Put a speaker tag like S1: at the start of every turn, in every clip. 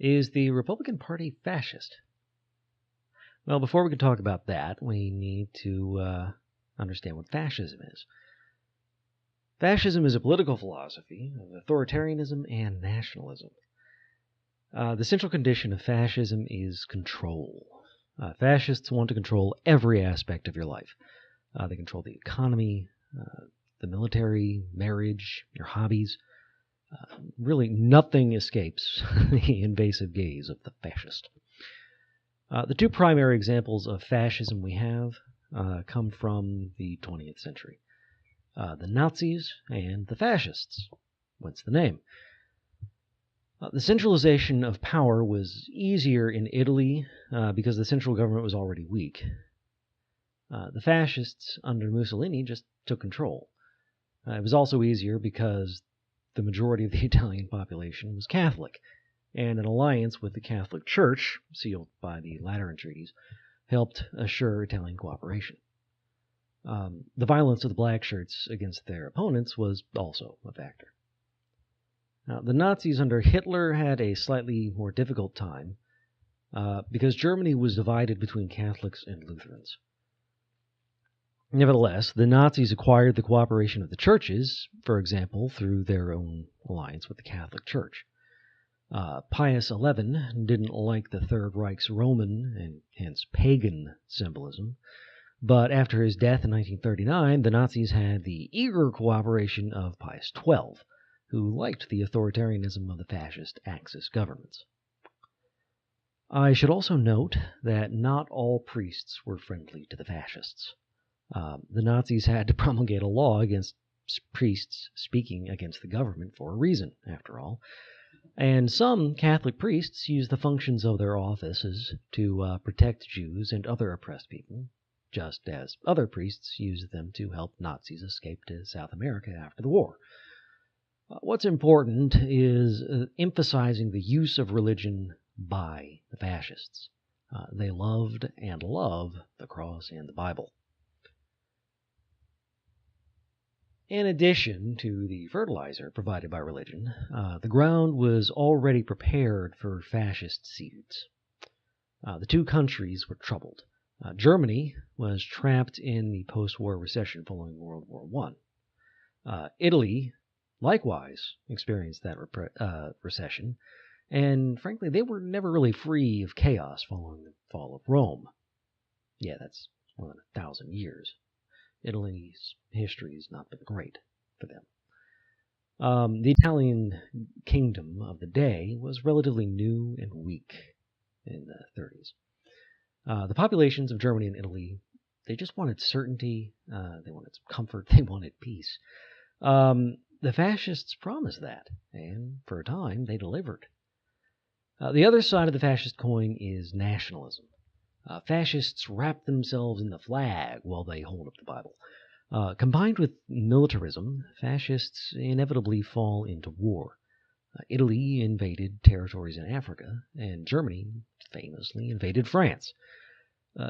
S1: Is the Republican Party fascist? Well, before we can talk about that, we need to understand what fascism is. Fascism is a political philosophy of authoritarianism and nationalism. The central condition of fascism is control. Fascists want to control every aspect of your life. They control the economy, the military, marriage, your hobbies. Really, nothing escapes the invasive gaze of the fascist. The two primary examples of fascism we have come from the 20th century. The Nazis and the fascists. What's the name? The centralization of power was easier in Italy because the central government was already weak. The fascists under Mussolini just took control. It was also easier because the majority of the Italian population was Catholic, and an alliance with the Catholic Church, sealed by the Lateran treaties, helped assure Italian cooperation. The violence of the black shirts against their opponents was also a factor. Now, the Nazis under Hitler had a slightly more difficult time because Germany was divided between Catholics and Lutherans. Nevertheless, the Nazis acquired the cooperation of the churches, for example, through their own alliance with the Catholic Church. Pius XI didn't like the Third Reich's Roman and hence pagan symbolism, but after his death in 1939, the Nazis had the eager cooperation of Pius XII, who liked the authoritarianism of the fascist Axis governments. I should also note that not all priests were friendly to the fascists. The Nazis had to promulgate a law against priests speaking against the government for a reason, after all. And some Catholic priests used the functions of their offices to protect Jews and other oppressed people, just as other priests used them to help Nazis escape to South America after the war. What's important is emphasizing the use of religion by the fascists. They loved and love the cross and the Bible. In addition to the fertilizer provided by religion, the ground was already prepared for fascist seeds. The two countries were troubled. Germany was trapped in the post-war recession following World War I. Italy, likewise, experienced that recession, and frankly, they were never really free of chaos following the fall of Rome. Yeah, that's more than 1,000 years. Italy's history has not been great for them. The Italian kingdom of the day was relatively new and weak in the 30s. The populations of Germany and Italy, they just wanted certainty, they wanted some comfort, they wanted peace. The fascists promised that, and for a time they delivered. The other side of the fascist coin is nationalism. Fascists wrap themselves in the flag while they hold up the Bible. Combined with militarism, fascists inevitably fall into war. Italy invaded territories in Africa, and Germany famously invaded France.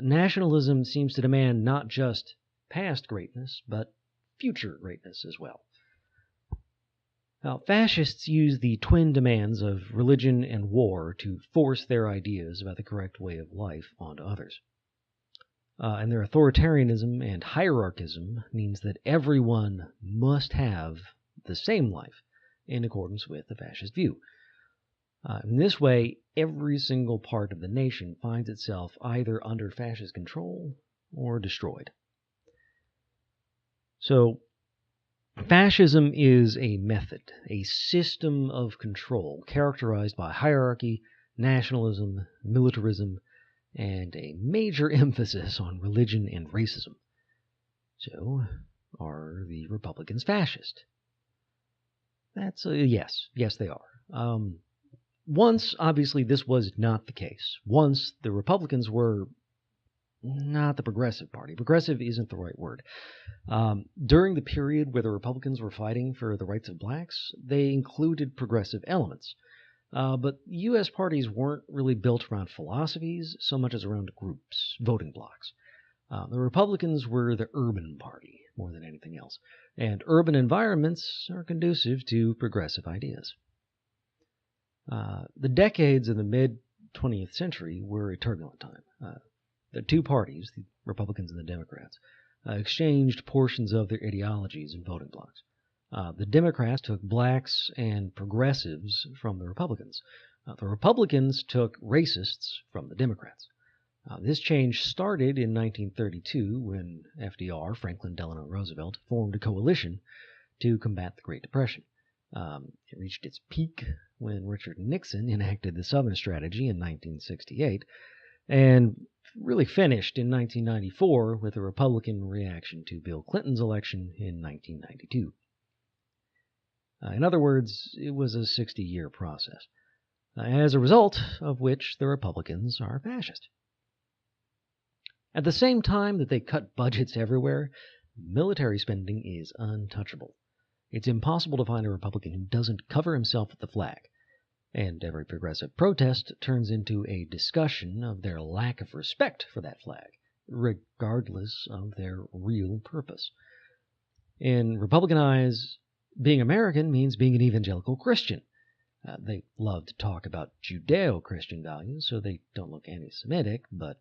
S1: Nationalism seems to demand not just past greatness, but future greatness as well. Now, fascists use the twin demands of religion and war to force their ideas about the correct way of life onto others. And their authoritarianism and hierarchism means that everyone must have the same life in accordance with the fascist view. In this way, every single part of the nation finds itself either under fascist control or destroyed. So, fascism is a method, a system of control characterized by hierarchy, nationalism, militarism, and a major emphasis on religion and racism. So, are the Republicans fascist? That's a yes. Yes, they are. Once, obviously, this was not the case. Once, the Republicans were not the Progressive Party. Progressive isn't the right word. During the period where the Republicans were fighting for the rights of blacks, they included progressive elements. But U.S. parties weren't really built around philosophies so much as around groups, voting blocs. The Republicans were the urban party more than anything else, and urban environments are conducive to progressive ideas. The decades of the mid-20th century were a turbulent time. The two parties, the Republicans and the Democrats, exchanged portions of their ideologies and voting blocs. The Democrats took blacks and progressives from the Republicans. The Republicans took racists from the Democrats. This change started in 1932 when FDR, Franklin Delano Roosevelt, formed a coalition to combat the Great Depression. It reached its peak when Richard Nixon enacted the Southern Strategy in 1968, and really finished in 1994 with a Republican reaction to Bill Clinton's election in 1992. In other words, it was a 60-year process, as a result of which the Republicans are fascist. At the same time that they cut budgets everywhere, military spending is untouchable. It's impossible to find a Republican who doesn't cover himself with the flag, and every progressive protest turns into a discussion of their lack of respect for that flag, regardless of their real purpose. In Republican eyes, being American means being an evangelical Christian. They love to talk about Judeo-Christian values, so they don't look anti-Semitic, but...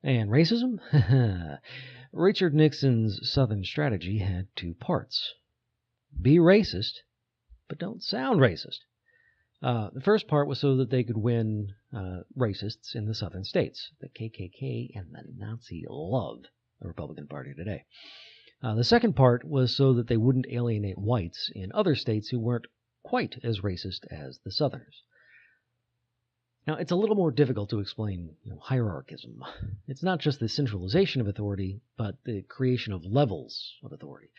S1: And racism? Richard Nixon's Southern Strategy had two parts. Be racist, but don't sound racist. The first part was so that they could win racists in the southern states. The KKK and the Nazi love the Republican Party today. The second part was so that they wouldn't alienate whites in other states who weren't quite as racist as the Southerners. Now, it's a little more difficult to explain hierarchism. It's not just the centralization of authority, but the creation of levels of authority.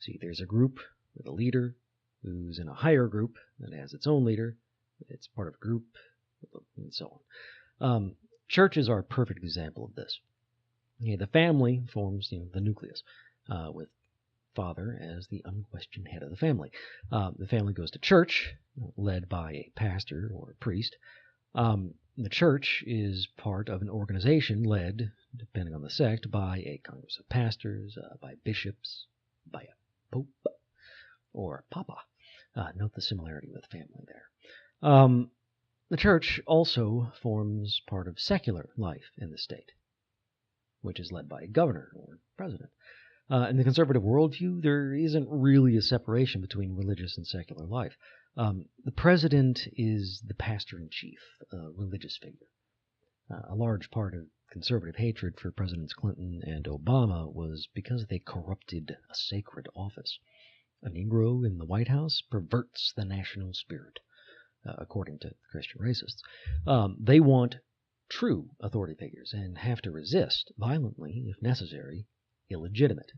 S1: See, there's a group with a leader who's in a higher group that has its own leader. It's part of a group, and so on. Churches are a perfect example of this. The family forms the nucleus, with father as the unquestioned head of the family. The family goes to church, led by a pastor or a priest. The church is part of an organization led, depending on the sect, by a congress of pastors, by bishops, by a pope, or a papa. Note the similarity with family there. The church also forms part of secular life in the state, which is led by a governor or president. In the conservative worldview, there isn't really a separation between religious and secular life. The president is the pastor-in-chief, a religious figure. A large part of conservative hatred for Presidents Clinton and Obama was because they corrupted a sacred office. A Negro in the White House perverts the national spirit, according to Christian racists. They want true authority figures and have to resist, violently if necessary, illegitimate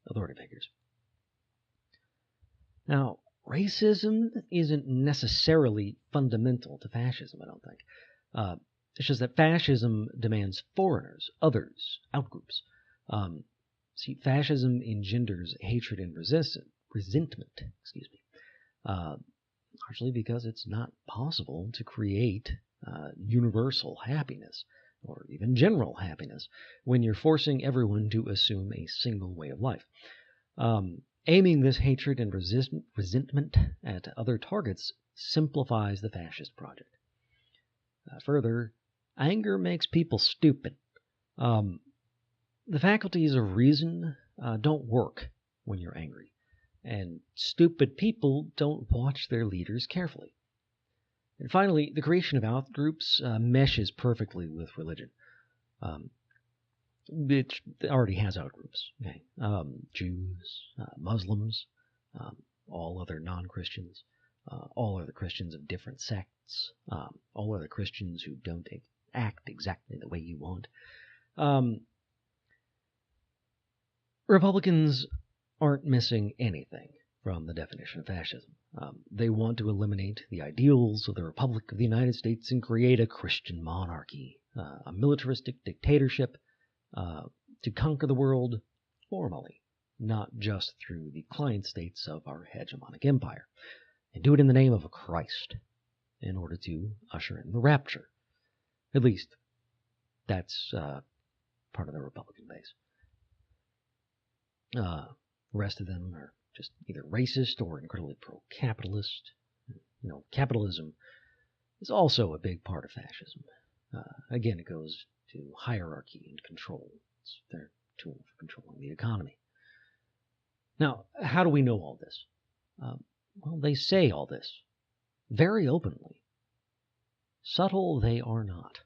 S1: authority figures. Now, racism isn't necessarily fundamental to fascism, I don't think. It's just that fascism demands foreigners, others, outgroups. See, fascism engenders hatred and resentment, largely because it's not possible to create universal happiness, or even general happiness, when you're forcing everyone to assume a single way of life. Aiming this hatred and resentment at other targets simplifies the fascist project. Further, anger makes people stupid. The faculties of reason don't work when you're angry, and stupid people don't watch their leaders carefully. And finally, the creation of outgroups meshes perfectly with religion. It already has outgroups. Okay? Jews, Muslims, all other non-Christians, all other Christians of different sects, all other Christians who don't act exactly the way you want. Republicans aren't missing anything from the definition of fascism. They want to eliminate the ideals of the Republic of the United States and create a Christian monarchy, a militaristic dictatorship, to conquer the world formally, not just through the client states of our hegemonic empire, and do it in the name of a Christ in order to usher in the rapture. At least, that's part of the Republican base. The rest of them are just either racist or incredibly pro-capitalist. Capitalism is also a big part of fascism. Again, it goes to hierarchy and control. It's their tool for controlling the economy. Now, how do we know all this? Well, they say all this very openly. Subtle they are not.